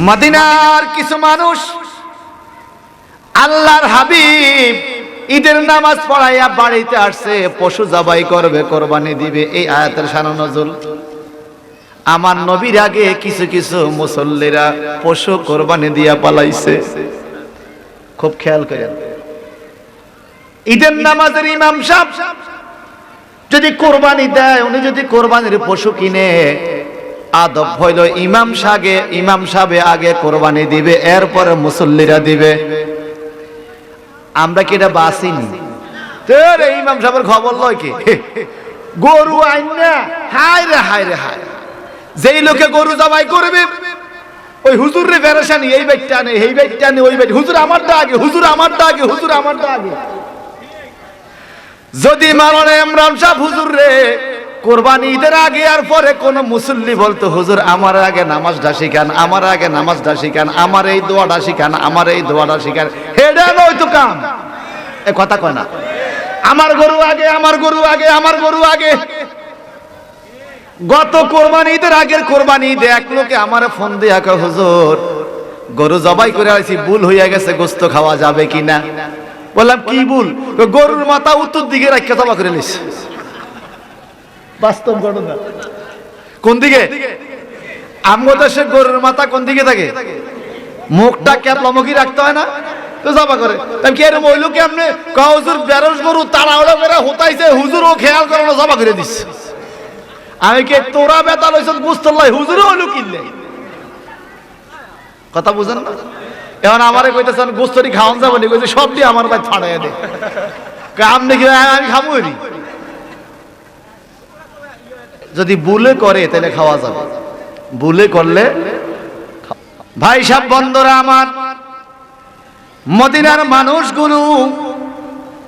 মদিনার কিছু মানুষ আল্লাহর হাবিব ঈদের নামাজ পড়াইয়া বাড়িতে আসছে, পশু জবাই করবে, কোরবানি দিবে। এই আয়াতের শানে নজুল, আমার নবীর আগে কিছু কিছু মুসল্লিরা পশু কোরবানি দিয়া পালাইছে। খুব খেয়াল করেন, ঈদের নামাজের ইমাম সাহেব যদি কোরবানি দেয়, উনি যদি কোরবানির পশু কিনে, আদব হইল ইমাম সাহেব আগে কোরবানি দিবে, এরপরে মুসল্লিরা দিবে। আমরা কি এটা বাসিনি? ইমাম সাহেবের খবর লয় কি? গরু আইন না, হায় রে হায় রে হায়, যেই লোকে গরু জবাই করবে ওই হুজুর রে পেরেশানি, এই বাইটটা নেই, এই বাইটটা নেই, ওই বাইট, হুজুর আমারটা আগে, হুজুর আমারটা আগে, হুজুর আমারটা আগে। যদি মারণে ইমরান সাহেব হুজুর রে কোরবানি ঈদের আগে আর পরে কোন মুসল্লি বলতো, হুজুর আমার আগে নামাজটা শিখান, আমার আগে নামাজটা শিখান, আমার এই দোয়াটা শিখান, আমার এই দোয়াটা শিখান, হেডা নয় তো কাম। এ কথা কয় না, আমার গরু আগে, আমার গরু আগে, আমার গরু আগে। গত কোরবানি ঈদের আগের কোরবানি ঈদে এক লোকে আমারে ফোন দিয়া কয়, হুজুর গরু জবাই করে আইছি, ভুল হইয়া গেছে, গোস্ত খাওয়া যাবে কিনা? বললাম কি ভুল? গরুর মাথা উত্তর দিকে রাখিয়া জবা করে নিস। বাস্তব ঘটনা। কোন দিকে? আমগো দেশে গরুর মাথা কোন দিকে থাকে? মুখটা ক্যাপলামুখী রাখতে হয় না, তো জবা করে। তাই কি এরকম হইলো কেমনে? হুজুর বেরস গরু তাড়াহুড়ো করে হতাইছে, হুজুর ও খেয়াল করে না, জবা করে দিস। আমি কে তোরা বেতা লইছ বুঝতলাই, হুজুরও হইলো কিনলে। কথা বুঝেন না? এখন আমারে কইতেছেন গোস্তরি খাওয়ান যাবো নি, কইছে সব দিয়ে আমার ভাই ফাড়াইয়া দে। আপনি কি? আমি খাবো নি। যদি বুলে করে তাহলে খাওয়া যাবে, বুলে করলে। ভাই সাহেব বন্ধুরা আমার, মদিনার মানুষগুলো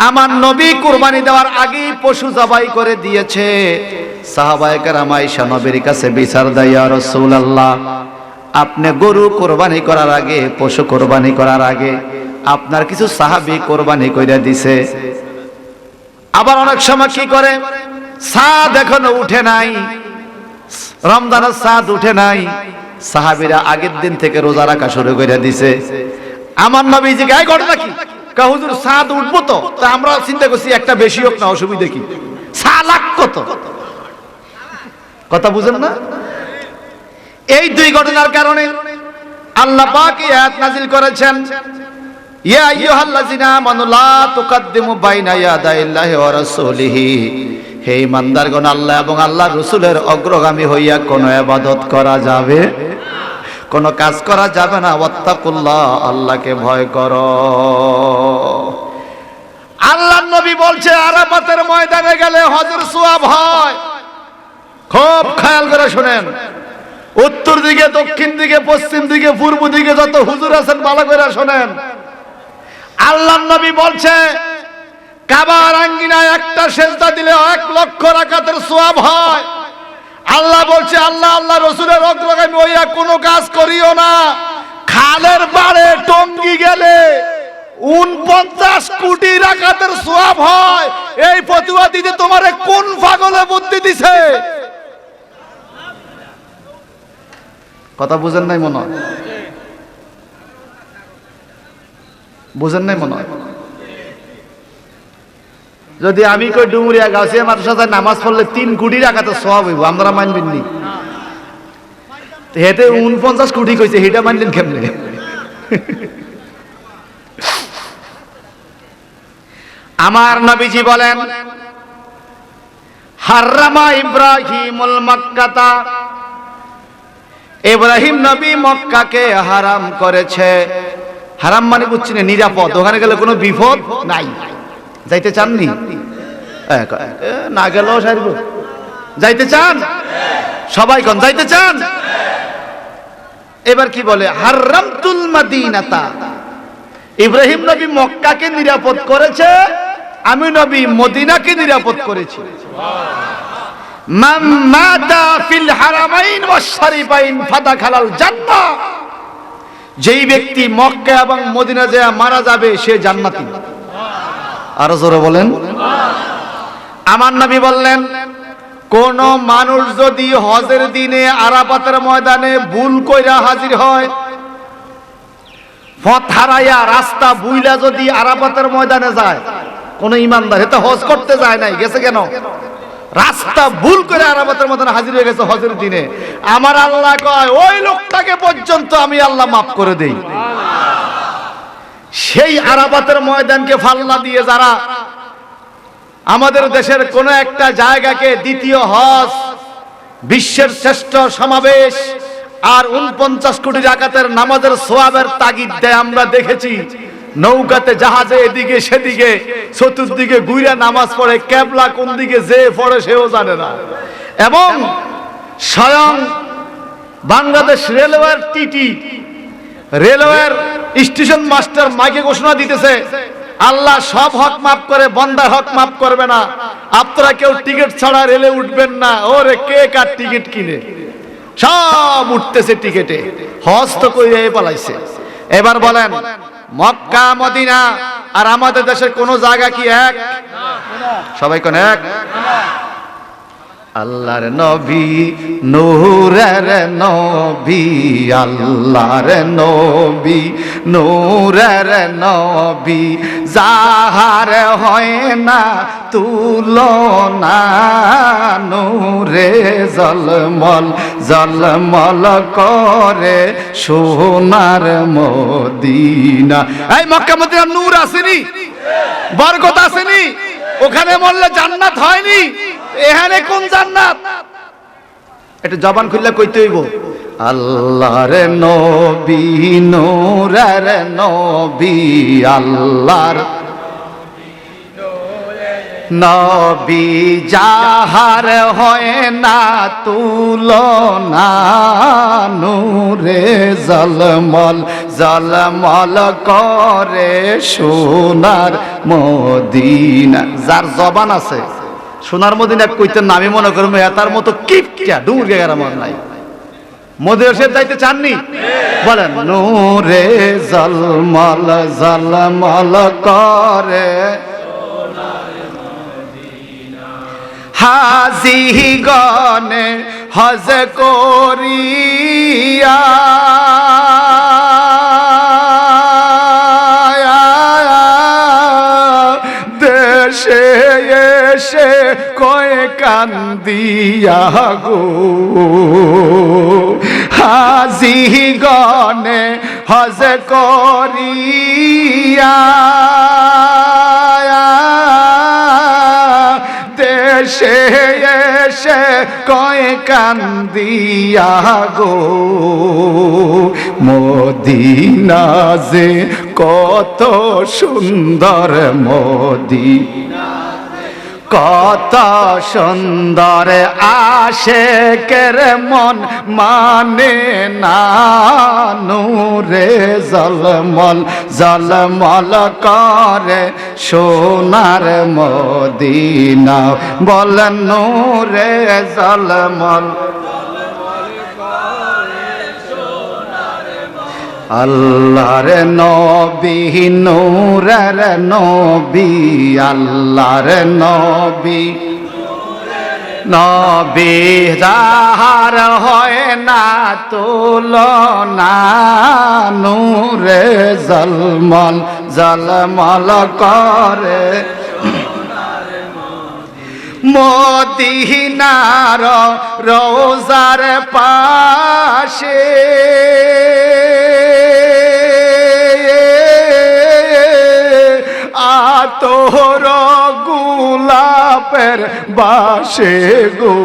আমার নবী কুরবানি দেওয়ার আগেই পশু জবাই করে দিয়েছে। সাহাবায়ে কেরাম আয়েশা নবীর কাছে বিচার দেয়, ইয়া রাসূলুল্লাহ, আপনি গরু কোরবানি করার আগে, পশু কোরবানি করার আগে আপনার কিছু সাহাবী কোরবানি কইরা দিছে। আবার অনেক সময় কি করে, চাঁদ এখনো উঠে নাই, রমজানের চাঁদ উঠে নাই, সাহাবীরা আগের দিন থেকে রোজা রাখা শুরু করে দিছে। আমার নবীজি গায়ে ঘটনা কি? হুজুর চাঁদ উঠবো তো, তা আমরা চিন্তা করছি একটা বেশি হোক না, অসুবিধা কি? সালাক কত? কথা বুঝেন না? এই দুই ঘটনার কারণে আল্লাহ পাক এই আয়াত নাযিল করেছেন, ইয়া আইয়ুহাল্লাযিনা আমানু লা তুকাদ্দিমু বাইনা ইয়াদাইল্লাহি ওয়া রাসূলিহি, হে ঈমানদারগণ, আল্লাহ এবং আল্লাহর রাসূলের অগ্রগামী হইয়া কোনো ইবাদত করা যাবে, কোনো কাজ করা যাবে না। ওয়াত্তাকুল্লাহ, আল্লাহকে ভয় করো। আল্লাহর নবী বলছে আরাফাতের ময়দানে গেলে হজের সওয়াব হয়। খুব খেয়াল করে শুনেন, উত্তর দিকে, দক্ষিণ দিকে, পশ্চিম দিকে, পূর্ব দিকে যত হুজুর আছেন ভালো করে শুনেন। আল্লাহর নবী বলছে কাবার আঙ্গিনায় একটা সেজদা দিলে 1,00,000 রাকাতের সওয়াব হয়। আল্লাহ বলছে, আল্লাহ আল্লাহ রাসূলের অগ্রগামী হইয়া কোনো কাজ করিও না। খালের পাড়ে টঙ্গি গেলে 49 কোটি রাকাতের সওয়াব হয়। এই ফতোয়া দিতে তোমারে কোন পাগলে বুদ্ধি দিছে? কথা বুঝেন নাই মনে হয়? বুঝেন নাই মনে হয়? যদি আমি কই ডুমুরিয়া গাছিয়া মাদ্রাসায় নামাজ পড়লে 3 কোটি রাকাতের সওয়াব হইব, আমরা মানবেন নি? হেতে 49 কোটি কইছে, হেটা মানলেন কেমনে? আমার নবীজি বলেন, হারামা ইব্রাহিমুল মক্কাতা, ইব্রাহিম নবী মক্কাকে হারাম করেছে। হারাম মানে বুঝছেন নিরাপদ, ওখানে গেলে কোনো বিপদ নাই। যাইতে চাননি? না গেলেও সারব। যাইতে চান? সবাই কোন যাইতে চান? এবার কি বলে, হারামতুল মাদিনাতা, ইব্রাহিম নবী মক্কাকে নিরাপদ করেছে, আমি নবী মদিনাকে নিরাপদ করেছি। মান মাতা ফিল হারামাইন ওয়াস শরীফাইন ফাদাখালাল জান্নাহ, যেই ব্যক্তি মক্কা এবং মদিনা যায় মারা যাবে সে জান্নাতি। আরো জোরে বলেন। আমার নবী বললেন, কোন মানুষ যদি হজের দিনে আরাফাতের ময়দানে ভুল কইরা হাজির হয়, পথ হারাইয়া রাস্তা বুইলা যদি আরাফাতের ময়দানে যায়, কোন ইমানদার এটা হজ করতে যায় নাই, গেছে কেন? রাস্তা ভুল করে আরাফাতের ময়দানে হাজির হয়ে গেছে হজের দিনে। আমার আল্লাহ কয় ওই লোকটাকে পর্যন্ত আমি আল্লাহ মাফ করে দেই। সেই আরাফাতের ময়দানকে ফাল্লা দিয়ে যারা আমাদের দেশের কোন একটা জায়গাকে দ্বিতীয় হজ, বিশ্বের শ্রেষ্ঠ সমাবেশ আর 49 কোটি রাকাতের নামাজের সোয়াবের তাগিদ দেয়, আমরা দেখেছি নৌকাতে জাহাজে এদিকে সেদিকে চতুর্দিকে ঘুরে নামাজ পড়ে, কেবলা কোন দিকে যে পড়ে সেও জানে না। এবং স্বয়ং বাংলাদেশ রেলওয়ের টিটি, রেলওয়ের স্টেশন মাস্টার মাইকে ঘোষণা দিতেছে আল্লাহ সব হক মাফ করে, বন্দার হক মাফ করবে না, আপনারা কেউ টিকিট ছাড়া রেলে উঠবেন না। ওরে কে কার টিকিট কিনে, সব উঠতেছে টিকিটে, হজ তো কইরে পালাইছে। এবার বলেন মক্কা মদিনা আর আমাদের দেশের কোন জায়গা কি এক? সবাই কোন এক? আল্লাহর নবী নূরের নবী, আল্লাহর নবী নূরের নবী, যাহার হয় না তুলনা, নূরে জলমল জলমল করে সোনার মদিনা। এই মক্কা মদিনা নূর আসেনি, বরকত আসেনি? ওখানে মরলে জান্নাত হয়নি, এখানে কোন জান্নাত? এটা জবান খুললে কইতে হইব আল্লাহর নবী নূরের নবী, আল্লাহর নবী, যাহার হয় না তুলনা, নূরে জলমল জলমল করে সোনার মদিনা। যার জবান আছে সোনার মদিনা কইতে নামি মনে করবো তার মতো কিপটা ডুমুর গেরা মন নাই। মদিনা শরীফ যাইতে চাননি? বলেন নূরে জলমল জলমল করে হাজি গনে হজ করিয়া, দেশে এসে কয় কান্দিয়া গো, হাজি গনে হজ করিয়া, দেশে এসে কয় কান্দিয়া গো, মদিনা যে কত সুন্দর, মদিনা কত সুন্দর, আশেকের মন মানে না, নূরে জলমল জলমল করে সোনার মদিনা। বলেন নূরে জলমল আল্লাহর নবী নূরের নবী, আল্লাহর নবী নবী, যাহার হয় না তুলনা, নূরে জলমল জলমল করে মদিনার রোজার পাশে, তোর গোলাপের বাসে গো,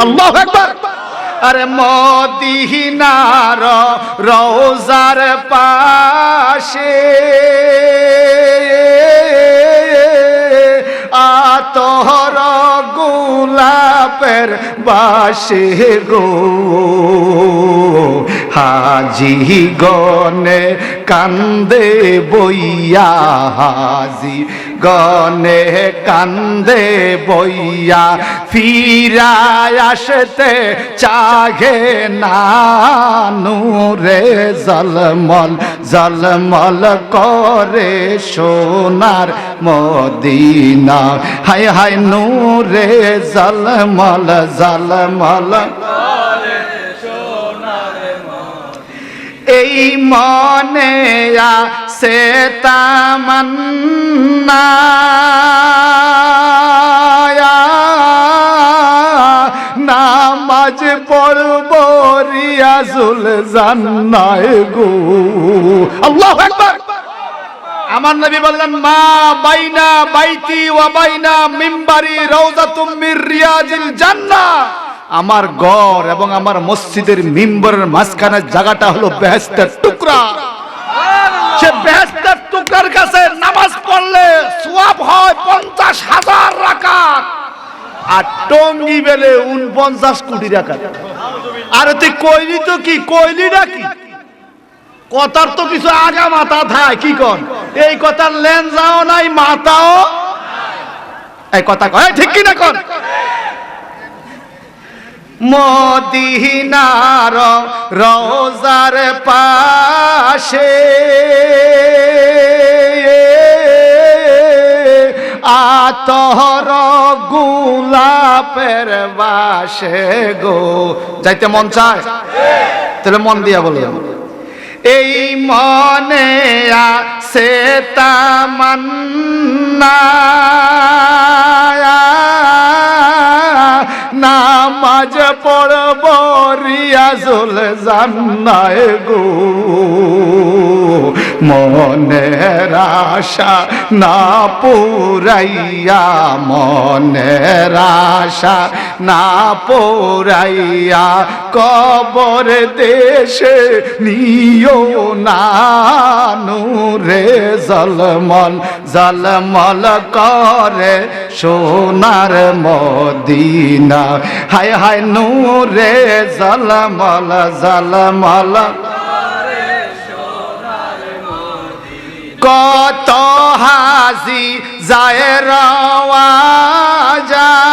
আল্লাহু আকবার। আরে মদিনার রওজার পাশে, তোর গোলাপের বাসে গো, হাজি গনে কান্দে বইয়া, হাজি গনে কান্দে বইয়া, ফিরায় আসতে চাহে না, নূরে জলমল জলমল করে সোনার মদিনা। হায় হায় নূরে জলমল জলমল এই মনে আছে তামান্না নামাজ পড়ব রিয়াজুল জান্নায় গো। আল্লাহু আকবার। আমার নবী বললেন মা বাইনা বাইতি ওয়া বাইনা মিম্বারি রাউযাতুম মির রিয়াজিল জান্নাহ, আমার ঘর এবং আমার মসজিদের মিম্বরের মাঝখানের জায়গাটা হলো বেহেশতের টুকরা। সে বেহেশতের টুকরার কাছে নামাজ পড়লে সওয়াব হয় 50,000 রাকাত, আর টঙ্গি বেলে 49 কোটি রাকাত। আরে তুই কইলি তো কি, কইলি নাকি? কথার তো কিছু আগা মাথা থাকে কি কন, এই কথার লেনজাও নাই মাথাও এই কথা কয় ঠিক কি না কন? মদিনার রওজার পাশে আতর গোলাপের বাসে গো, যাইতে মন চায়? তাহলে মন দিয়া বললাম এই মনে আছে তামান্না নামাজ পড়ব রিয়াজুল জান্নায় গো। মনের আশা না পুরাইয়া, মনের আশা না পুরাইয়া কবর দেশে নিও না, নূরে জলমল জলমল করে সোনার মদিনা। হায় হায় নূরে জলমল জলমল কত হাজি যায় রওয়া যায়,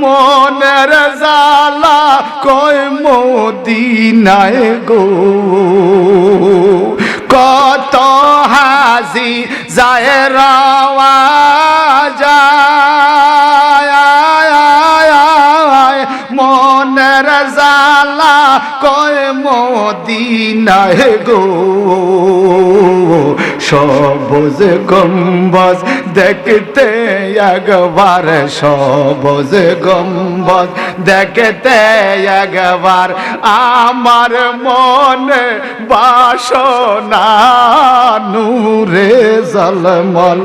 মনের জালা কই মদিনায় গো। কত হাজি যায় রওয়া যায়, মনের জালা কয় মদিনায় গো। সবুজ গম্বুজ দেখতে একবার, সবুজ গম্বুজ দেখতে একবার আমার মনে বাসনা, নূরে জলমল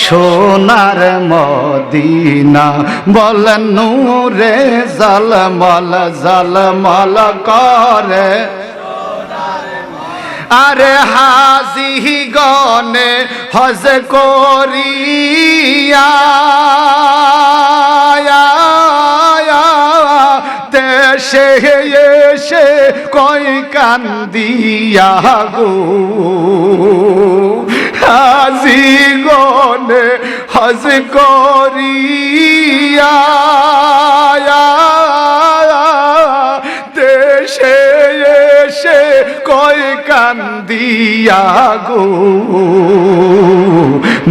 সোনার মদিনা। বল নূরে জলমল জলমল করে, আরে হাজি গনে হজ করিয়া দেশে এসে কই কান্দিয়া গো। হাজি গনে হজ করিয়া দেশে এসে কই কান্দিয়া গো।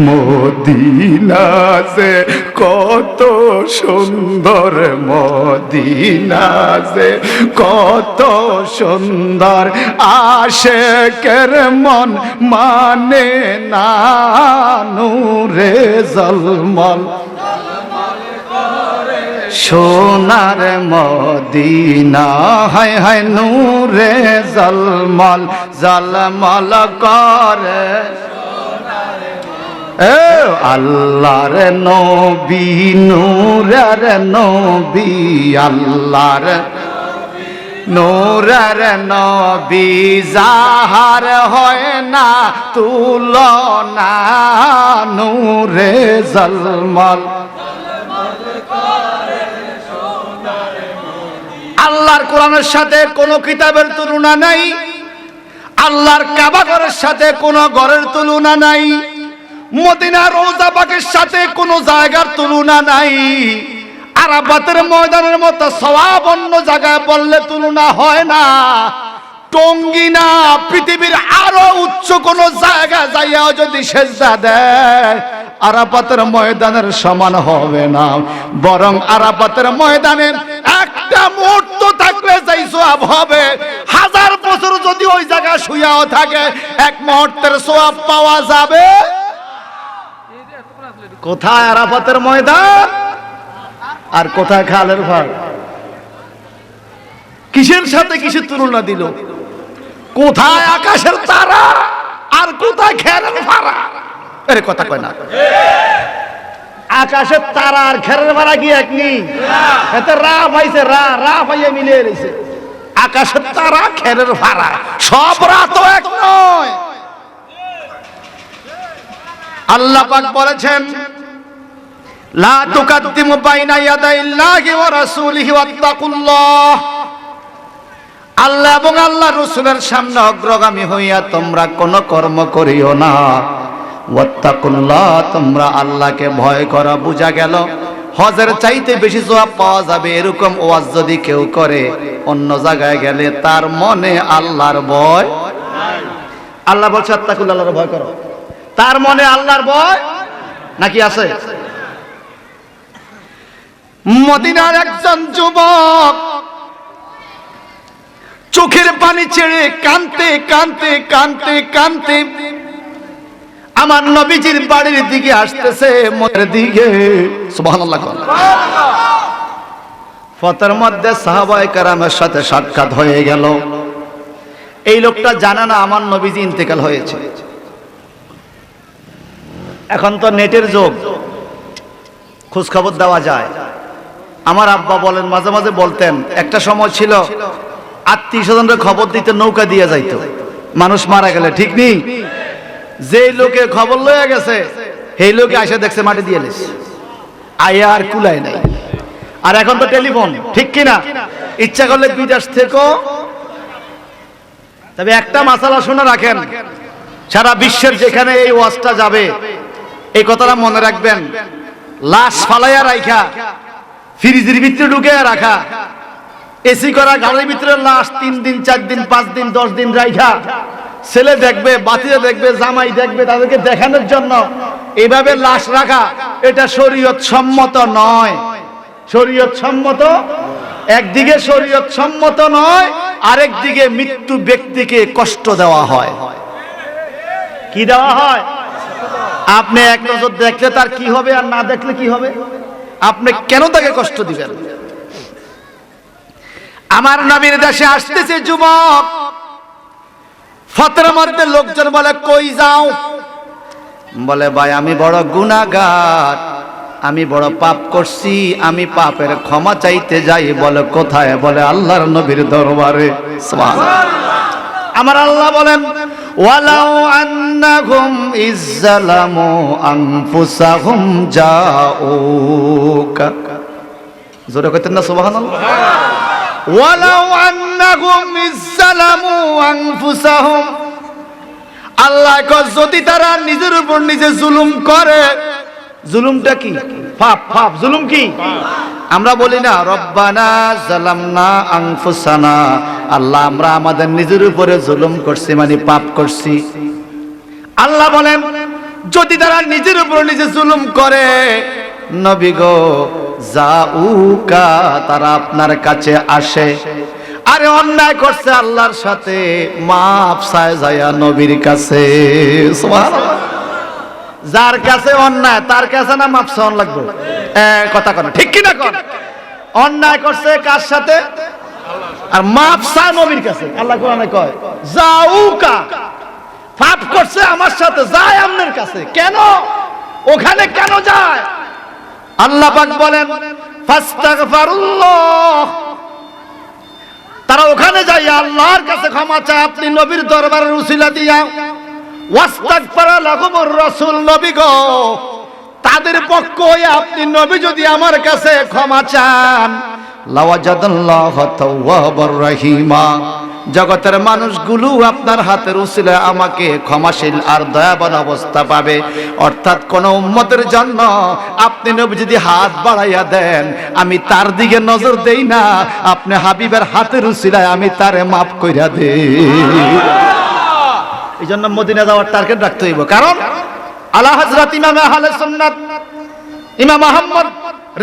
মদিনা যে কত সুন্দর, মদিনা যে কত সুন্দর, আশেকের মন মানে না, নূরে জলমল সোনার মদিনা। হায় হায় নূরে জলমল জলমল করে, আল্লাহর নবী নূরের নবী, আল্লাহর নূরের নবী যাহার হয় না তুলনা, নূরে জলমল আল্লাহর কোরআনের সাথে কোনো কিতাবের তুলনা নাই, আল্লাহর কাবা ঘরের সাথে কোনো ঘরের তুলনা নাই, মদিনা রওজা পাকের সাথে কোনো জায়গার তুলনা নাই। আরাফাতের ময়দানের মতো সওয়াব অন্য জায়গায় বললে তুলনা হয় না। টঙ্গী না, পৃথিবীর আরো উচ্চ কোন জায়গা যাইয়াও যদি সেজদা দেয় আরাফাতের ময়দানের সমান হবে না, বরং আরাফাতের ময়দানে একটা মুহূর্ত থাকলে যেই সওয়াব হবে, 1000 বছর যদি ওই জায়গায় শুয়াও থাকে, এক মুহূর্তের সওয়াব পাওয়া যাবে। কোথায় আরাফাতের ময়দান আর কোথায় খালের ভাগ? কিসের সাথে কিসের তুলনা দিল? কোথায় আকাশের তারা আর কোথায় খেরের ভাড়া? এর কথা কয় না। আকাশের তারা আর খেরের ভাড়া কি এক নি? এতে রা পাইছে, রা রা পাইয়ে মিলিয়ে রয়েছে। আকাশের তারা খেরের ভাড়া, সব রা তো এক নয়। আল্লাহ পাক বলেছেন, লা তুকাদ্দিমু বাইনা ইয়াদাইল্লাহি ওয়া রাসূলিহি ওয়াত্তাকুল্লাহ। আল্লাহ এবং আল্লাহ রাসূলের সামনে অগ্রগামী হইয়া তোমরা কোন কর্ম করিও না। ওয়াত্তাকুল্লাহ, তোমরা আল্লাহকে ভয় করো। বুঝা গেল হজের চাইতে বেশি সওয়াব পাওয়া যাবে এরকম ওয়াজ যদি কেউ করে, অন্য জায়গায় গেলে তার মনে আল্লাহর ভয় নাই। আল্লাহ বলছে আত্তাকুল্লাহ, আল্লাহর ভয় করো, তার মনে আল্লাহর ভয় নাকি আছে? মদিনার একজন যুবক চোখের পানি ছেড়ে কাঁদতে কাঁদতে কাঁদতে কাঁদতে আমার নবীজির বাড়ির দিকে আসতেছে, মনের দিকে। সুবহানাল্লাহ। পথের মধ্যে সাহাবায়ে কেরামের সাথে সাক্ষাৎ হয়ে গেল। এই লোকটা জানে না আমার নবীজি ইন্তেকাল হয়েছে। এখন তো নেটের যুগ, খোঁজ খবর দেওয়া যায়। আমার আব্বা বলেন, মাঝে মাঝে বলতেন, একটা সময় ছিল আত্মীয় স্বজনরা খবর দিতে নৌকা দিয়ে যাইতো মানুষ মারা গেলে, ঠিক নেই? যে লোকে খবর লয়ে গেছে সেই লোকে এসে দেখছে মাটি দিয়ে নিছে, আয়া আর কুলায় নাই। আর এখন তো টেলিফোন, ঠিক কিনা? ইচ্ছা করলে বিদেশ থেকেও। তবে একটা মাসালা শুনে রাখেন, সারা বিশ্বের যেখানে এই ওয়াজটা যাবে এই কথাটা মনে রাখবেন, লাশ ফালাইয়া রাখা, ফ্রিজের ভিতরে ঢুকে রাখা, এসি করা গাড়ির ভিতরে লাশ 3 দিন 4 দিন 5 দিন 10 দিন রাখা, ছেলে দেখবে, বাতিরা দেখবে, জামাই দেখবে, তাদেরকে দেখানোর জন্য এইভাবে লাশ রাখা, এটা শরীয়ত সম্মত নয়। শরীয়ত সম্মত, একদিকে শরীয়ত সম্মত নয়, আরেকদিকে মৃত্যু ব্যক্তিকে কষ্ট দেওয়া হয়। কি দেওয়া হয়? আপনি এক নজর দেখলে তার কি হবে, আর না দেখলে কি হবে? আপনি কেন তাকে কষ্ট দিবেন? আমার নবীর দেশে আসতেছে যুবক, ফতর মধ্যে লোকজন বলে, কই যাও? বলে, ভাই আমি বড় গুনাহগার, আমি বড় পাপ করছি, আমি পাপের ক্ষমা চাইতে যাই। বলে, কোথায়? বলে, আল্লাহর নবীর দরবারে। সুবহানাল্লাহ। আমার আল্লাহ বলেন, ওয়ালাউ আন্নাহুম ইজ্জালামু আনফুসাহুম জাউকা। জোরে কইতেন না সুবহানাল্লাহ? ওয়ালাউ আন্নাহুম ইজ্জালামু আনফুসাহুম, আল্লাহ কয় যদি তারা নিজের উপর নিজে জুলুম করে। জুলুমটা কি? পাপ। পাপ জুলুম কি? আমরা বলি না রব্বানা জালামনা আনফুসানা, আল্লাহ আমরা আমাদের নিজের উপরে জুলুম করছি, মানে পাপ করছি। আল্লাহ বলেন যদি তারা নিজের উপর নিজে জুলুম করে, নবী গো জাউকা, তারা আপনার কাছে আসে। আরে অন্যায় করছে আল্লাহর সাথে, মাপ চায় যায় নবীর কাছে। সুবহানাল্লাহ। যার কাছে অন্যায় তার কাছে না মাপ চাওয়া লাগবে? কথা কন, ঠিক কি না কন? অন্যায় করছে কার সাথে? আর মাপ চায় নবীর কাছে। আল্লাহ কোরআনে কয় জাউকা, পাপ করছে আমার সাথে, যায় আপনার কাছে। কেন? ওখানে কেন যায়? আল্লাহ পাক বলেন ফাস্তাগফিরুল্লাহ, তারা ওখানে যায় আল্লাহর কাছে ক্ষমা চায় আপনি নবীর দরবারের উসিলা দিয়া। ওয়াস্তাগফারা লাহুমুর রাসূল, নবী গো তাদের পক্ষ হয়ে আপনি নবী যদি আমার কাছে ক্ষমা চান, লাওয়াজাদাল্লাহু তাওয়াবার রহিমা, জগতের মানুষগুলো আপনার হাতের উসিলায় আমাকে ক্ষমাশীল আর দয়াবান অবস্থা পাবে। অর্থাৎ কোন উম্মতের জন্য আপনি নবী যদি হাত বাড়াইয়া দেন, আমি তার দিকে নজর দেই না, আপনি হাবিবের হাতের উসিলায় আমি তারে মাফ কইরা দেই। এই জন্য মদিনা যাওয়ার টার্গেট রাখতে হইব, কারণ আলা হযরত ইমাম আহলে সুন্নাত इमाम मोहम्मद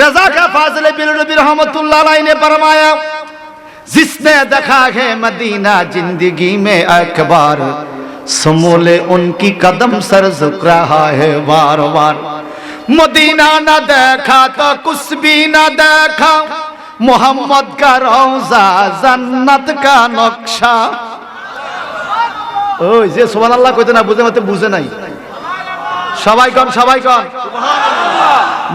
रजा का फाजिल बिलरबी रहमतुल्लाह अलैहि ने फरमाया, जिसने देखा है मदीना जिंदगी में एक बार, समूले उनकी कदम सर झुक रहा है बार बार। मदीना न देखा तो कुछ भी न देखा, मोहम्मद का रोजा जन्नत का नक्शा। ओ जे सुबहानाल्लाह কইতে না বুঝে মতে বুঝে নাই। সবাই কোন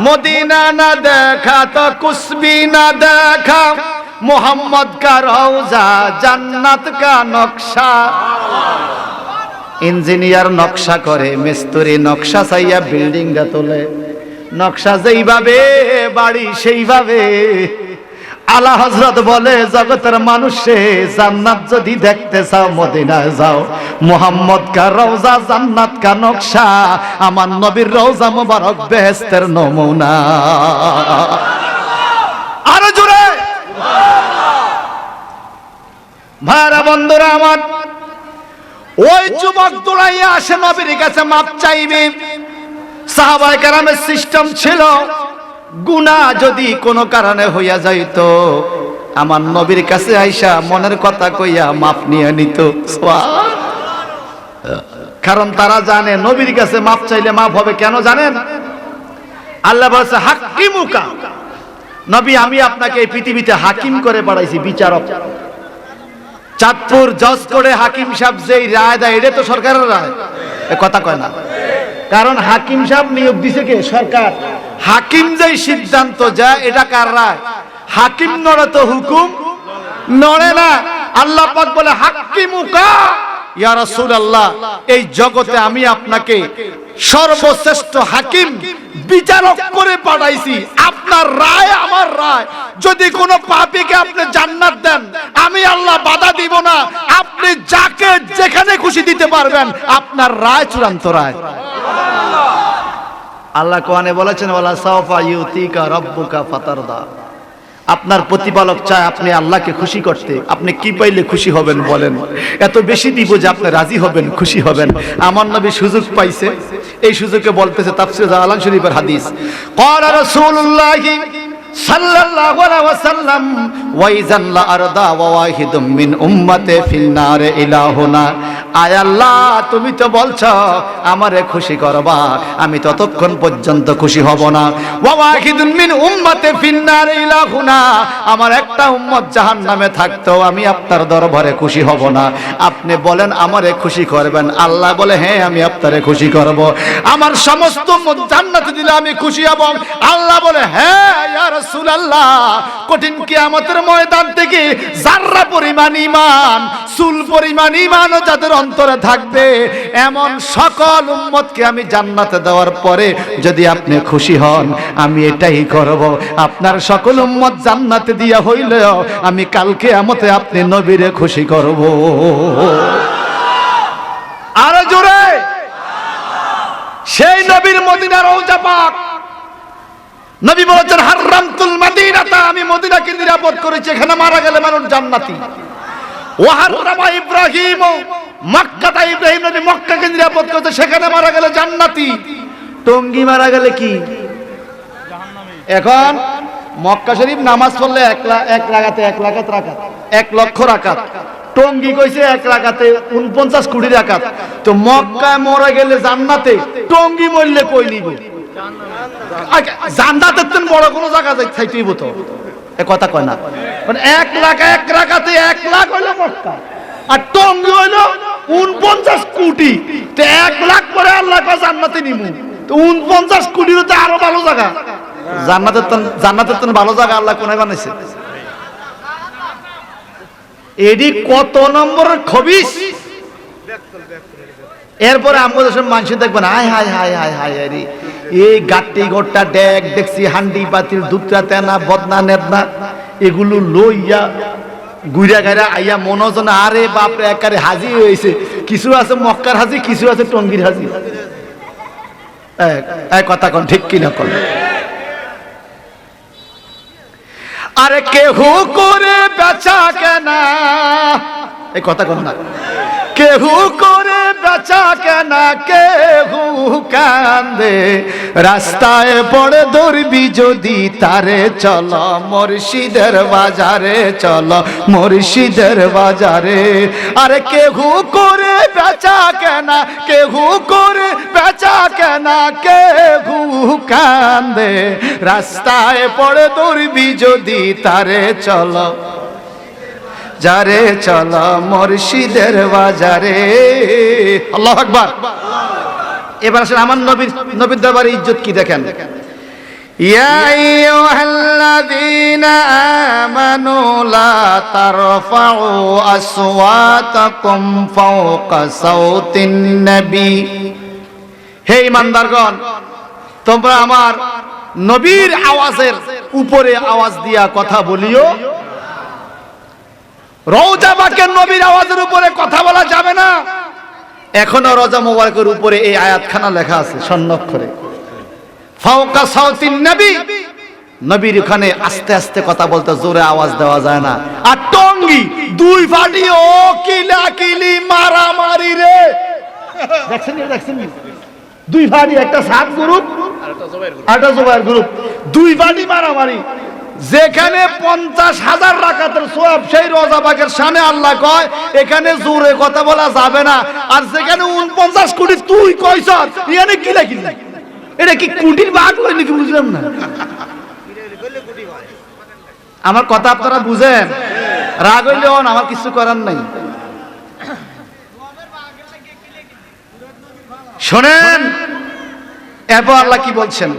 मदीना न देखा तो कुछ भी न देखा, मोहम्मद का रोजा जन्नत का नक्शा। इंजिनियर नक्शा करे, मिस्त्री नक्शा চাইয়া বিল্ডিংটা তোলে, নকশা যেইভাবে বাড়ি সেইভাবে। আলা হযরত বলে, জগতের মানুষে জান্নাত যদি দেখতে চাও মদিনায় যাও, মুহাম্মদ কা রওজা জান্নাত কা নকশা, আমার নবীর রওজা মুবারক বেহেশতের নমুনা। আরো জোরে ভাইরা বন্ধুরা আমার, ওই যুবক দৌড়াইয়া আসে নবীর কাছে মাপ চাইবে। সাহাবায়ে কেরামের সিস্টেম ছিল, গুনাহ যদি কোনো কারণে হইয়া যাইতো আমার নবীর কাছে আইসা মনের কথা কইয়া মাপ নিয়ে নিত। কারণ তারা জানে নবীর কাছে মাপ চাইলে মাপ হবে। কেন জানেন? আল্লাহ বলেছে হাকিমুকা, নবী আমি আপনাকে এই পৃথিবীতে হাকিম করে পাঠাইছি, বিচারক। চাঁদপুর জজ করে হাকিম সাহেব যেই রায় দেয় এটা তো সরকারের রায়, এ কথা কয় না। কারণ হাকিম সাহেব নিয়োগ দিছে কে? সরকার। হাকিম যেই সিদ্ধান্ত যায় এটা কার রায়? হাকিম নড়ে তো হুকুম নড়ে না। আল্লাহ পাক বলে হাকিমুকা ইয়া রাসূলুল্লাহ, এই জগতে আমি আপনাকে সর্বশ্রেষ্ঠ হাকিম বিচারক করে পাঠাইছি, আপনার রায় আমার রায়। যদি কোনো পাপীকে আপনি জান্নাত দেন আমি আল্লাহ বাধা দিব না, আপনি যাকে যেখানে খুশি দিতে পারবেন, আপনার রায় চূড়ান্ত রায়। আল্লাহ কোরআনে বলেছেন ওয়ালা সাওফা ইউতিকা রাব্বুকা ফাতারদা, আপনার প্রতিপালক চায় আপনি আল্লাহকে খুশি করতে। আপনি কি পাইলে খুশি হবেন বলেন? এত বেশি দিব যে আপনি রাজি হবেন, খুশি হবেন। আমার নবী সুযোগ পাইছে, এই সুযোগে বলতেছে তাফসীর জালালান শরীফের হাদিস, ক্বালা রাসূলুল্লাহি সাল্লাল্লাহু আলাইহি ওয়াসাল্লাম ওয়াইজান লা আরদা ওয়া ওয়াহিদুম মিন উম্মতি ফিন নারে ইলাহুনা। আয় আল্লাহ, তুমি তো বলছো আমারে খুশি করবা, আমি ততক্ষণ পর্যন্ত খুশি হব না। ওয়া ওয়াহিদুম মিন উম্মতি ফিন নারে ইলাহুনা, আমার একটা উম্মত জাহান্নামে থাকতো আমি আপনার দরবারে খুশি হব না। আপনি বলেন আমারে খুশি করবেন, আল্লাহ বলে হ্যাঁ আমি আপনারে খুশি করব। আমার সমস্ত উম্মত জান্নাতে দিলে আমি খুশি হব, আল্লাহ বলে হ্যাঁ ইয়া রাসূলুল্লাহ। কঠিন কিয়ামতের ময়দান থেকে যাররা পরিমাণ ঈমান, চুল পরিমাণ ঈমানও যাদের অন্তরে থাকবে, এমন সকল উম্মতকে আমি জান্নাতে দেওয়ার পরে যদি আপনি খুশি হন আমি এটাই করব। আপনার সকল উম্মত জান্নাতে দিয়া হইলেও আমি কাল কিয়ামতে আপনি নবীরে খুশি করব। আরো জোরে, সেই নবীর মদিনার রওজা পাক। নবী বলেছেন হারামতুল মদিনাতা, আমি মদিনাকে নিরাপদ করেছি, এখানে মারা গেলে মানুষ জান্নাতি। ওয়া হারামা ইব্রাহিম মক্কাতা, ইব্রাহিম নবী মক্কাকে নিরাপদ করেছে, সেখানে মারা গেলে জান্নাতি। টঙ্গী মারা গেলে কি জাহান্নামী। এখন মক্কা শরীফ নামাজ পড়লে এক রাকাতে 1 লক্ষ রাকাত, টঙ্গী কইছে 1 রাকাতে 49 কোটি রাকাত। তো মক্কায় মরে গেলে জান্নাতে, টঙ্গী মরলে কই নিব? জান্নাতের তো বড় কোনো জায়গা যাইতেইব তো, এ কথা কয় না। মানে 1 রাকাতে 1 লাখ হইলো মক্কা, আর টঙ্গী হইলো 49 কোটি। তো 1 লাখ পরে আল্লাহ কয় জান্নাতে নিমু, তো 49 কোটির তো আরো ভালো জায়গা। জান্নাতের তো ভালো জায়গা আল্লাহ কোনায় বানাইছে। এডি কত নম্বরের খবিস। এরপরে আমাদের সব মানুষ দেখবেন হায় হায় হায় হায় হায় রে, এই গাট্টি গোটা ডেক দেখছি, হান্ডি পাতিল দুধরা তেনা বদনা নেদনা এগুলো লইয়া গুইরা গাইরা আইয়া মনোজন, আরে বাপরে একারে হাজি হয়েছে। কিছু আছে মক্কার হাজি, কিছু আছে টঙ্গীর হাজি। কথা কোন ঠিক কিনা কোন? আরে কেহু করে বেচা কেনা, এই কথা কোন না? কেহু করে বেচা কেনা কেহু কান্দে, রাস্তায় পড়ে ধরবি যদি তারে, চলো মুর্শিদের বাজারে, চলো মুর্শিদের বাজারে। আরে কেহু করে বেচা কেনা, কেহু করে বেচা কেনা কেহু কান্দে, রাস্তায় পড়ে ধরবি যদি তারে, চলো যারে, চলো মুর্শিদের বাজারে। আল্লাহু আকবার। এবার আসলে আমার নবীর দরবারে ইজ্জত কি দেখেন। ইয়া আইয়ুহাল্লাযীনা আমানু লা তারফাউ আসওয়াতাকুম ফাওকা সাওতিন নবী। হে ঈমানদারগণ, তোমরা আমার নবীর আওয়াজের উপরে আওয়াজ দিয়া কথা বলিও। রওজা পাকের নবীর আওয়াজের উপরে কথা বলা যাবে না। এখনো রওজা মোবারকের উপরে এই আয়াতখানা লেখা আছে স্বর্ণাক্ষরে, ফাওকা সাওতিন নবী। নবীর ওখানে আস্তে আস্তে কথা বলতে, জোরে আওয়াজ দেওয়া যায় না। আর টঙ্গি দুই ফাটি, ও কিলাকিলি মারামারি রে, দেখছেন দুই ফাটি, একটা সাত গ্রুপ আর একটা জুবাইর গ্রুপ, দুই ফাটি মারামারি। যেখানে 50,000 রাকাতের সওয়াব, সেই রওজা পাকের শানে আল্লাহ কয় এখানে জোরে কথা বলা যাবে না। আর যেখানে 49 কোটি তুই কইছ, ইয়ানে কি লাগি, এটা কি কোটির ভাগ লই নাকি বুঝলাম না। আমার কথা আপনারা বুঝেন, রাগ হইলেও আমার কিছু করার নাই। শুনেন এরপর আল্লাহ কি বলছেন,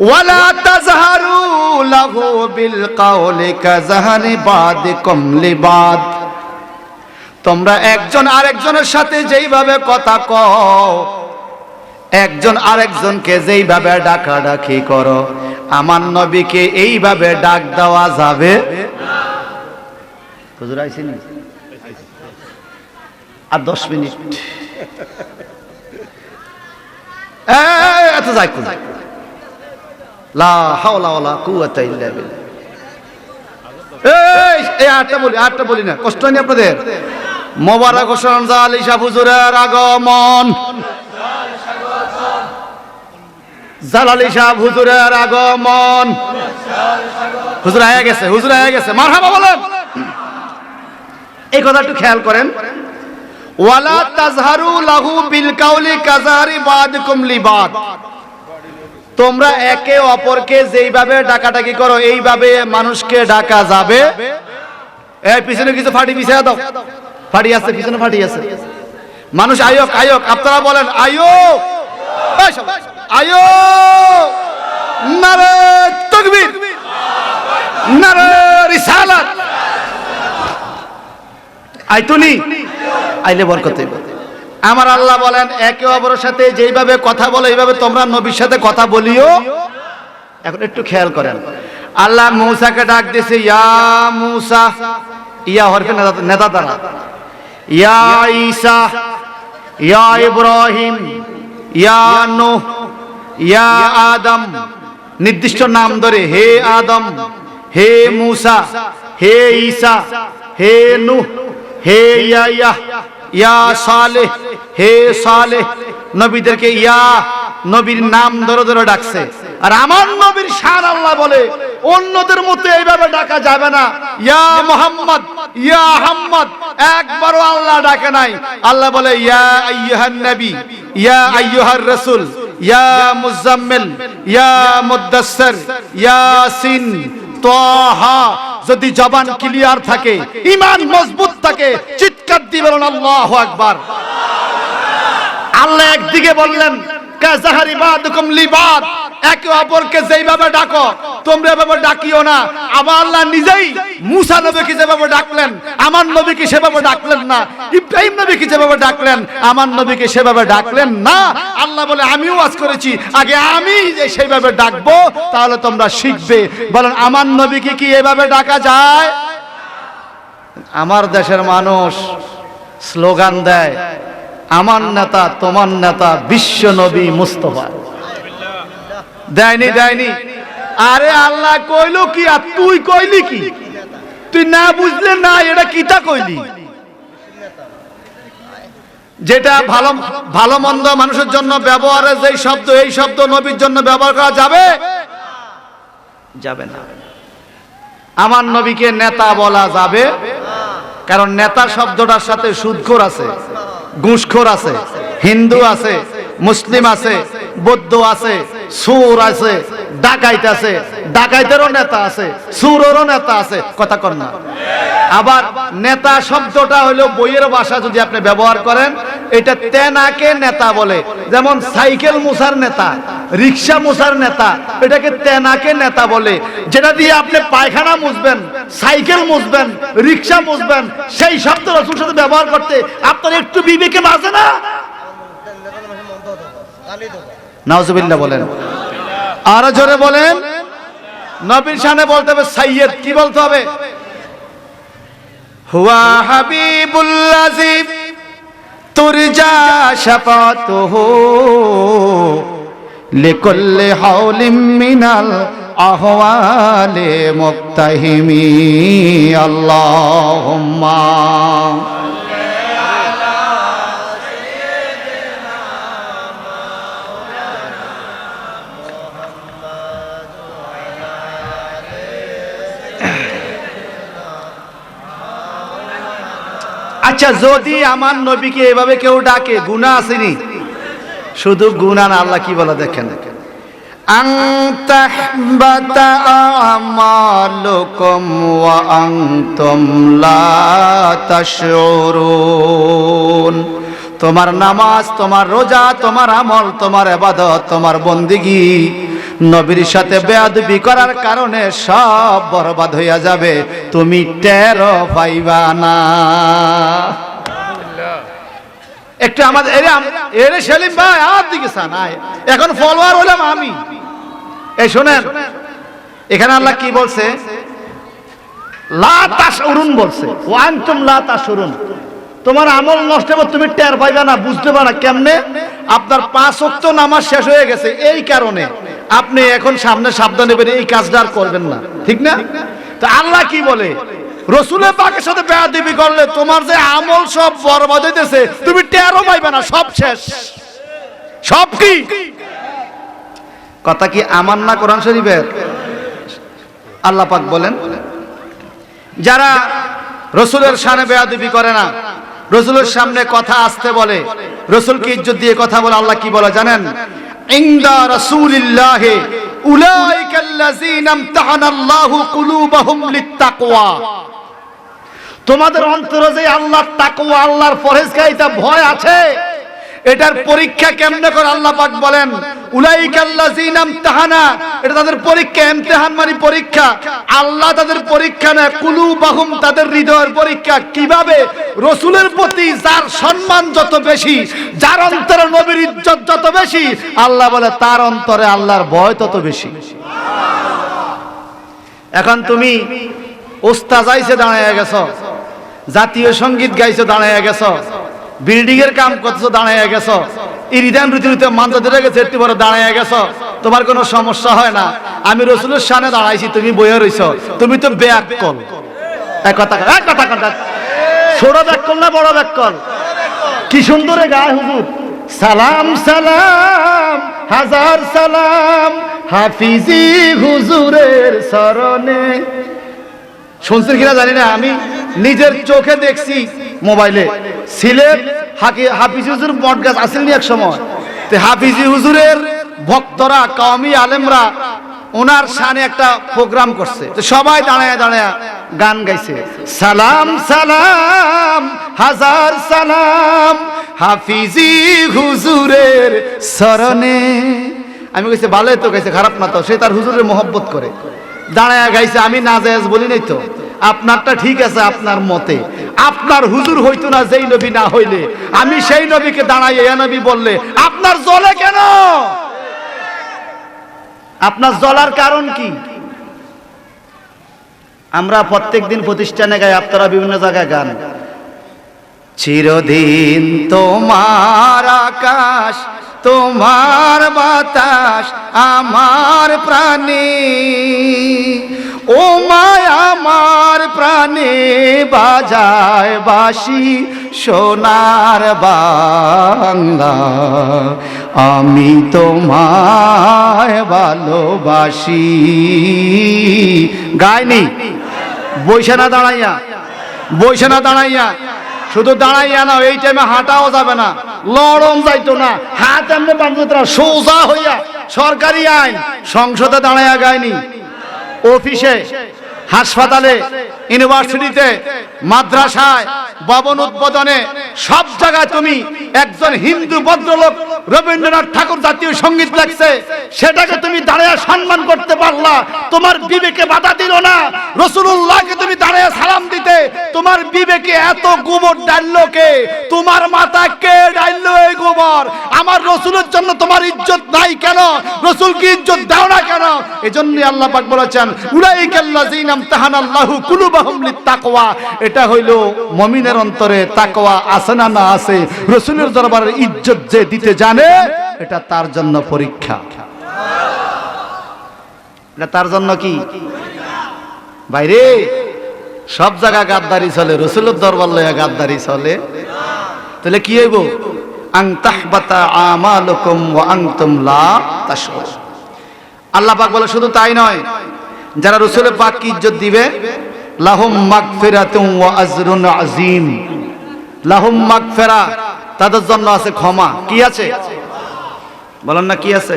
ওয়ালা তাজহারু লাহু বিল কাওলি কাযাহারি বাদিকুম লিবাদ। তোমরা একজন আরেকজনের সাথে যেইভাবে কথা কও, একজন আরেকজনকে যেইভাবে ডাকাডাকি করো, আমার নবীকে এইভাবে ডাক দেওয়া যাবে। হুজুর আইছেন আর 10 মিনিট, এত যাই কোন লা হাওলা ওয়ালা কুওয়াতা ইল্লা বিল্লাহ। এই আটটা বলি না, কষ্ট নেই আপনাদের। মোবারক হোসেন জালালি শাহ হুজুরের আগমন, জালালি শাহ হুজুরের আগমন। হুজুর আয়া গেছে, হুজুর আয়া গেছে, মারহাবা বলেন। এই কথা একটু খেয়াল করেন, ওয়ালা তাজহারু লাহু বিল কাওলি কাযাহারি বাদিকুম লিবাদ। তোমরা একে অপরকে যেইভাবে ডাকাডাকি করো, এইভাবে মানুষকে ডাকা যাবে। এই পিছনে কিছু ফাটি পিছিয়ে দাও, ফাটি আছে পিছনে, ফাটি আছে। মানুষ আয়োক আয়োক, আপনারা বলেন আয়োক, আয়োক, নারে তাকবীর, নারে রিসালাত। আইতুনি আইলে বরকত। আমার আল্লাহ বলেন একে অপরের সাথে যেইভাবে কথা বলো, এইভাবে তোমরা নবীর সাথে কথা বলিও। এখন একটু খেয়াল করেন, আল্লাহ মূসাকে ডাক দিয়েছে, ইয়া মূসা, ইয়া হরফে নেতা দ্বারা, ইয়া ঈসা, ইয়া ইব্রাহিম, ইয়া নূহ, ইয়া আদম, নির্দিষ্ট নাম ধরে, হে আদম, হে মূসা, হে ঈসা, হে নূহ, হে ইয়াহইয়া, ইয়া সালেহ, হে সালেহ। নবীদেরকে ইয়া, নবীর নাম ধরে ধরে ডাকছে। আর আমার নবীর শান আল্লাহ বলে অন্যদের মতো এইভাবে ডাকা যাবে না। ইয়া মুহাম্মদ, ইয়া হাম্মদ, একবারও আল্লাহ ডাকে নাই। আল্লাহ বলে ইয়া আইয়ুহান নবী, ইয়া আইয়ুহার রাসূল, ইয়া মুজাম্মিল, ইয়া মুদ্দাসসির, ইয়াসিন, তাহা। যদি জবান ক্লিয়ার থাকে, ঈমান মজবুত থাকে, চিৎকার দিয়ে বলুন আল্লাহু আকবার। আল্লাহ একদিকে বললেন কাযাহারি বাদুকুম লিবাদ, একে অপরকে যেইভাবে ডাকো তোমরা এভাবে ডাকিও না। আবার আল্লাহ নিজেই মূসা নবীকে যেভাবে ডাকলেন, আমার নবীকে সেভাবে ডাকলেন না। ইব্রাহিম নবীকে যেভাবে ডাকলেন, আমার নবীকে সেভাবে ডাকলেন না। আল্লাহ বলে আমিও ওয়াজ করেছি, আগে আমি সেইভাবে ডাকবো, তাহলে তোমরা শিখবে। বলেন আমার নবীকে কি এভাবে ডাকা যায়? আমার দেশের মানুষ স্লোগান দেয়, আমার নেতা তোমার নেতা বিশ্ব নবী মুস্তাফা। দেয়নি দেয়নি। আরে আল্লাহ কইলো কি আর তুই কইলি কি? তুই না বুঝলে না, এটা কিতা কইলি? যেটা ভালো ভালো মন্দ মানুষের জন্য ব্যবহারের যেই শব্দ, এই শব্দ নবীর জন্য ব্যবহার করা যাবে? যাবে না। আমার নবীকে নেতা বলা যাবে? কারণ নেতা শব্দটার সাথে সুদখোর আছে, ঘুষখোর আছে, হিন্দু আছে, মুসলিম আছে, বৌদ্ধ আছে, সুর আছে, ডাকাইত আছে, ডাকাইতেরও নেতা আছে, সুরেরও নেতা আছে, কথা কর না। আবার নেতা শব্দটা হলো বইয়ের ভাষা, যদি আপনি ব্যবহার করেন এটা তেনাকে নেতা বলে। যেমন সাইকেল মুসার নেতা, রিক্সা মুসার নেতা, এটাকে তেনাকে নেতা বলে। যেটা দিয়ে আপনি পায়খানা মুছবেন, সাইকেল মুছবেন, রিক্সা মুছবেন, সেই শব্দ রাসূলের সাথে ব্যবহার করতে আপনার একটু বিবেকে বাজে না? নাউজুবিল্লাহ বলেন, আর জোরে বলেন। নবীর শানে বলতে হবে সাইয়্যেদ। কি বলতে হবে? হুয়া হাবিবুল্লাযী তুরজা শাফাতুহু লিকুল্লি হাওলিম মিনাল আহওয়ালি মুক্তাহিমি। আল্লাহুম্মা আচ্ছা, যদি আমার নবীকে এভাবে কেউ ডাকে, গুনাহ আসেনি? শুধু গুনাহ না, আল্লাহ কি বলে দেখেন, আনতাহবাতা আমালুকুম ওয়া আনতুম লা তাশউরুন। তোমার নামাজ, তোমার রোজা, তোমার আমল, তোমার ইবাদত, তোমার বন্দেগী নবীর সাথে বেয়াদবি করার কারণে সব বরবাদ হইয়া যাবে, তুমি টেরও পাইবা না। একটু আমাদের এরে সেলিম ভাই আর দিকে সান আয়, এখন ফলোয়ার হলাম আমি। এই শোনেন, এখানে আল্লাহ কি বলছে? লা তাশউরুন বলছে, ওয়া আনতুম লা তাশউরুন। তোমার আমল নষ্ট হবে, তুমি টের পাইবা না, বুঝতে পারবা না। কেমনে? আপনার 5 ওয়াক্ত নামাজ শেষ হয়ে গেছে, এই কারণে আপনি এখন সামনে সাবধান নেবেন, এই কাজটা আর করবেন না, ঠিক না? তো আল্লাহ কি বলে? রাসূলের পাকের সাথে বেয়াদবি করলে তোমার যে আমল সব বরবাদ হইতেছে, তুমি টেরও পাইবে না, সব শেষ। সব কি কথা কি আমার না কোরআন শরীফের? আল্লাহ পাক বলেন, যারা রাসূলের শানে বেয়াদবি করে না, রাসূলের সামনে কথা আসতে বলে, রাসূলকে ইজ্জত দিয়ে কথা বলে, আল্লাহ কি বলে জানেন? ইনদা রাসূলিল্লাহি উলাইকাল্লাযীনা ইমতাহানাল্লাহু কুলুবাহুম লিত্তাকওয়া। তোমাদের অন্তরে যে আল্লাহর তাকওয়া, আল্লাহর পরহেজগারিতা, ভয় আছে, এটার পরীক্ষা কেমনে করে আল্লাহ পাক বলেন উলাইকাল্লাযীনা ইমতাহানা, এটা তাদের পরীক্ষা। ইমতিহান মানে পরীক্ষা। আল্লাহ তাদের পরীক্ষা নেয়, কুলুবাহুম তাদের হৃদয়ের পরীক্ষা। কিভাবে? রাসূলের প্রতি যার সম্মান যত বেশি, যার অন্তরে নবীর ইজ্জত যত বেশি, আল্লাহ বলে তার অন্তরে আল্লাহর ভয় তত বেশি। এখন তুমি ওস্তাদ আইছে দাঁড়ায় গেছো, জাতীয় সঙ্গীত গাইছো দাঁড়ায় গেছো, বিল্ডিং এর কাম করছো দাঁড়ায় গেছো, ইরিদান রীতিতে মানতে ধরে গেছে একটু বড় দাঁড়ায় গেছো, তোমার কোনো সমস্যা হয় না। আমি রাসূলের শানে দাঁড়াইছি, তুমি বইয়া রইছো, তুমি তো বেয়াক্কল। এক কথা ছোট ব্যাককল না বড় ব্যাককল? কি সুন্দর গায় হুজুর, সালাম সালাম হাজার সালাম হাফিজি হুজুরের শরণে। শুনছেন কিনা জানি না, আমি নিজের চোখে দেখছি মোবাইলে। সিলেট হাফিজি হুজুর বট গাছ আসেননি এক সময়, তো হাফিজি হুজুরের ভক্তরা, কওমি আলেমরা ওনার শানে একটা প্রোগ্রাম করছে, তো সবাই দাঁড়ায় দাঁড়ায় গান গাইছে, সালাম সালাম হাজার সালাম হাফিজি হুজুরের শরণে। আমি কইছি ভালোই তো গাইছে, খারাপ না তো। সে তার হুজুরের মহব্বত করে দাঁড়ায় গাইছে, আমি নাজায়েজ বলি নাই তো। আপনারটা ঠিক আছে আপনার মতে, আপনার হুজুর হইতো না যেই নবী না হইলে, আমি সেই নবীকে দাঁড়াই ইয়া নবী বললে আপনার জ্বলে কেন? আপনার জ্বলার কারণ কি? আমরা প্রত্যেকদিন প্রতিষ্ঠানে গাই, আপনারা বিভিন্ন জায়গায় গান, চিরদিন তোমার আকাশ তোমার বাতাস আমার প্রাণে, ও মায় আমার প্রাণে বাজায় বাঁশি সোনার বাংলা, আমি তোমায় ভালোবাসি। গায়নি, বইসে না দাঁড়াইয়া, বইসে না দাঁড়াইয়া, শুধু দাঁড়াইয়া না, এই টাইমে হাঁটাও যাবে না, লড়ন যাইতো না, হাত এমনি বাঁধতে সোজা হইয়া। সরকারি আইন, সংসদে দাঁড়াইয়া গায়নি, অফিসে, হাসপাতালে, ইউনিভার্সিটিতে, মাদ্রাসায়, ভবন উদ্বোধনে, সব জায়গায় তুমি একজন হিন্দু ভদ্রলোক রবীন্দ্রনাথ ঠাকুর জাতীয় সঙ্গীত লেখছে, সেটাকে তুমি দাঁড়িয়ে সম্মান করতে পারলা, তোমার বিবেকে বাধা দিল না। রাসূলুল্লাহকে তুমি দাঁড়িয়ে সালাম দিতে, তোমার বিবেকে এত গোবর ডাললো কে? তোমার মাথায় কে ডাললো এই গোবর? আমার রাসূলের জন্য তোমার ইজ্জত নাই কেন? রাসূলকে ইজ্জত দাও না কেন? এজন্যই আল্লাহ পাক বলেছেন, উলাইকাল্লাযিনা ইমতাহানাল্লাহু কুলুবাহুম লিত্তাকওয়া। এটা হইল মুমিনের অন্তরে তাকওয়া আছে না না আছে। রাসূলের দরবারে ইজ্জত যে দিতে জানে, এটা তার জন্য পরীক্ষা। এটা তার জন্য কি ভাইরে? সব জায়গায় গাদ্দারি চলে, রাসূলের দরবার লইয়া গাদ্দারি চলে, তাহলে কি হইব? আন তাহবাতা আমালুকুম ওয়া আনতুম লা তাশউরুন। আল্লাহ পাক বলে শুধু তাই নয়, যারা রাসূলের পাককে ইজ্জত দিবে, লাহুম মাগফিরাতুন ওয়া আজরুন আযীম। লাহুম মাগফিরা, তাদের জন্য আছে ক্ষমা। কি আছে বলেন না, কি আছে?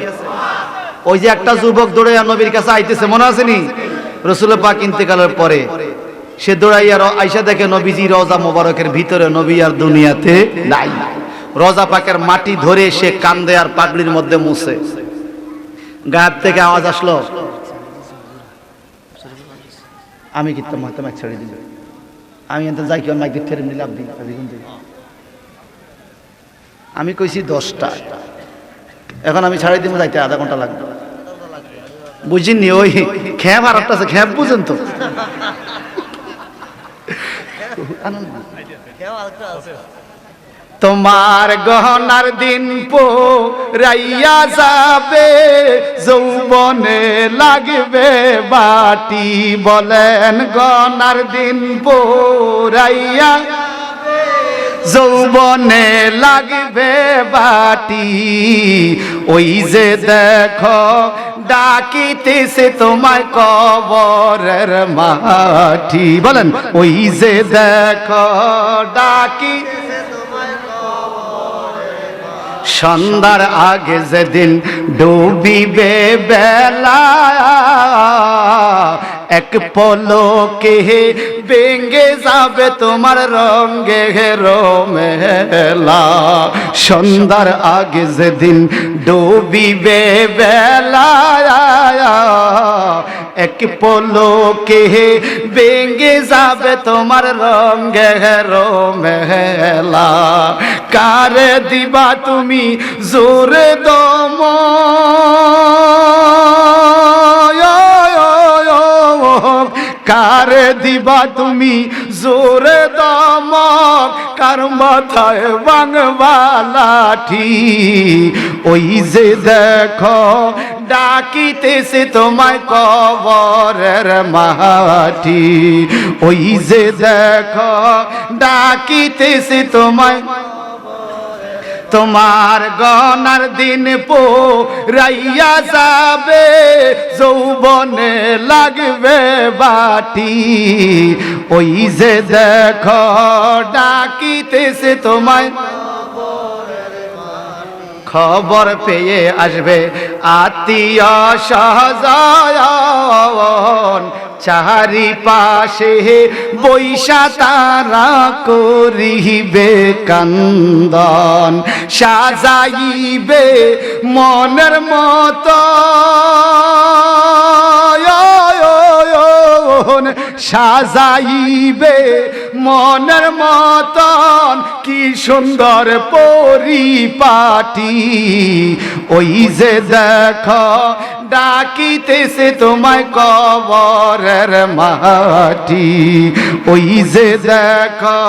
ওই যে একটা যুবক দৌড়াইয়া নবীর কাছে আইতেছে, মনে আছে নি? রাসূলের পাক ইন্তেকালের পরে সে দৌড়াইয়া আইসা দেখে নবীজি রওজা মোবারকের ভিতরে, নবী আর দুনিয়াতে নাই। রওজা পাকের মাটি ধরে সে কান্দে আর পাগড়ির মধ্যে মুছে। গায়েব থেকে আওয়াজ আসলো, আমি কি তোমাকে মাইক ছেড়ে দিল? আমি এত যাই কেউ মাইক ফেরে নিলাম দিই। আমি কইছি 10টা, এখন আমি ছাড়াই দিব, যাইতে আধা ঘন্টা লাগবে। বুঝিনি? ওই খ্যাপ আর একটা আছে, খ্যাপ বুঝেন তো? তোমার গহনার দিন পোরাইয়া যাবে, যৌবনে লাগবে বাটি। বলেন, গহনার দিন পোরাইয়া যৌবনে লাগবে বাটি। ওই যে দেখো ডাকিতেছে তোমায় কবরের মাটি। বলেন, ওই যে দেখো ডাকি সন্ধ্যার আগে যেদিন ডুবিবে বেলা, এক পলকে ভেঙে যাবে তোমার রঙে রমেলা। সন্ধ্যার আগে যেদিন ডুবিবে বেলা, এক পলকে ভেঙে যাবে তোমার রঙে রমেলা। কারে দিবা তুমি জোরে দম, কারে দিবা তুমি জোরে দম, কার মাথায় ভাঙবা লাঠি। ওই যে দেখো ডাকিতেছে তোমায় কবরের মাটি। ওই যে দেখো ডাকিতেছে তোমায়, তোমার গহনার দিন পোরাইয়া যাবে, যৌবনে লাগবে বাটি। ওই যে দেখো ডাকিতেছে তোমায়, খবর পেয়ে আসবে আত্মীয় স্বজন, চারিপাশে বৈশা তারা করিবে কান্দন। সাজাইবে মনের মতো, সাজাইবে মনের মতন, কি সুন্দর পরিপাটি। ওই যে দেখো ডাকিতেছে তোমায় কবরের মাটি। ওই যে দেখো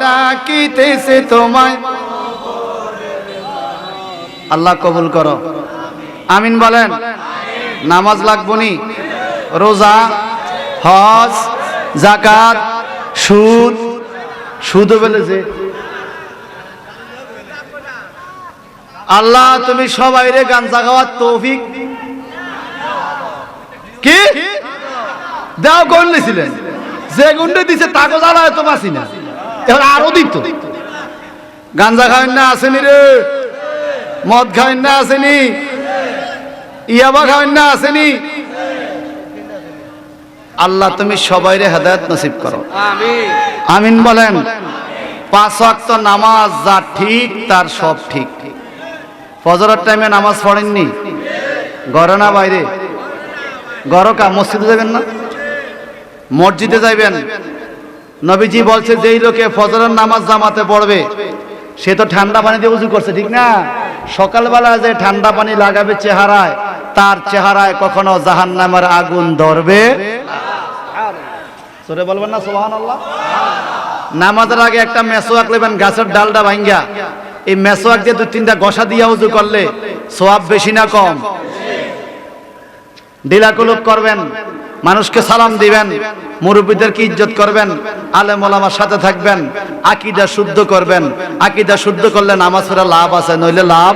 ডাকিতেছে তোমায়। আল্লাহ কবুল করো, আমিন বলেন। নামাজ লাগবনি, রোজা, হজ, যাকাত, সুদ। সুদ বলেছে আল্লাহ তুমি সবাইরে গাঞ্জা খাওয়ার তৌফিক কি দাও কোন নিছিলেন যে গুন্ডে দিছে তাকে জ্বালায় তো বাসি না এবার আরো দিত গাঞ্জা খাওয়েন না আসেনি রে মদ খাওয়েন না আসেনি ইয়াবা খাওয়েন না আসেনি আল্লাহ তুমি সবাইরে হেদায়েত নসিব করো আমিন আমিন বলেন পাঁচ ওয়াক্ত নামাজ যা ঠিক তার সব ঠিক ফজরের টাইমে নামাজ পড়েননি ঘরে না বাইরে ঘরকা মসজিদে যাবেন না মসজিদে যাইবেন নবীজি বলছে যেই লোকে ফজরের নামাজ জামাতে পড়বে সে তো ঠান্ডা পানি দিয়ে উযু করছে ঠিক না সকালবেলা যে ঠান্ডা পানি লাগাবে চেহারায় তার চেহারায় কখনো জাহান্নামের আগুন ধরবে সরে বলবেন না সুবহানাল্লাহ নামাজের আগে একটা মেসওয়াক নেবেন গাছের ডালটা ভাঙ্গা এই মেসওয়াক দিয়ে 2-3টা ঘষা দিয়া উযু করলে সওয়াব বেশি না কম দিলাকুলুক করবেন মানুষকে সালাম দিবেন মুরব্বিদেরকে ইজ্জত করবেন আলেম ওলামার সাথে থাকবেন আকীদা শুদ্ধ করবেন আকীদা শুদ্ধ করলে নামাজ পড়া লাভ আছে নইলে লাভ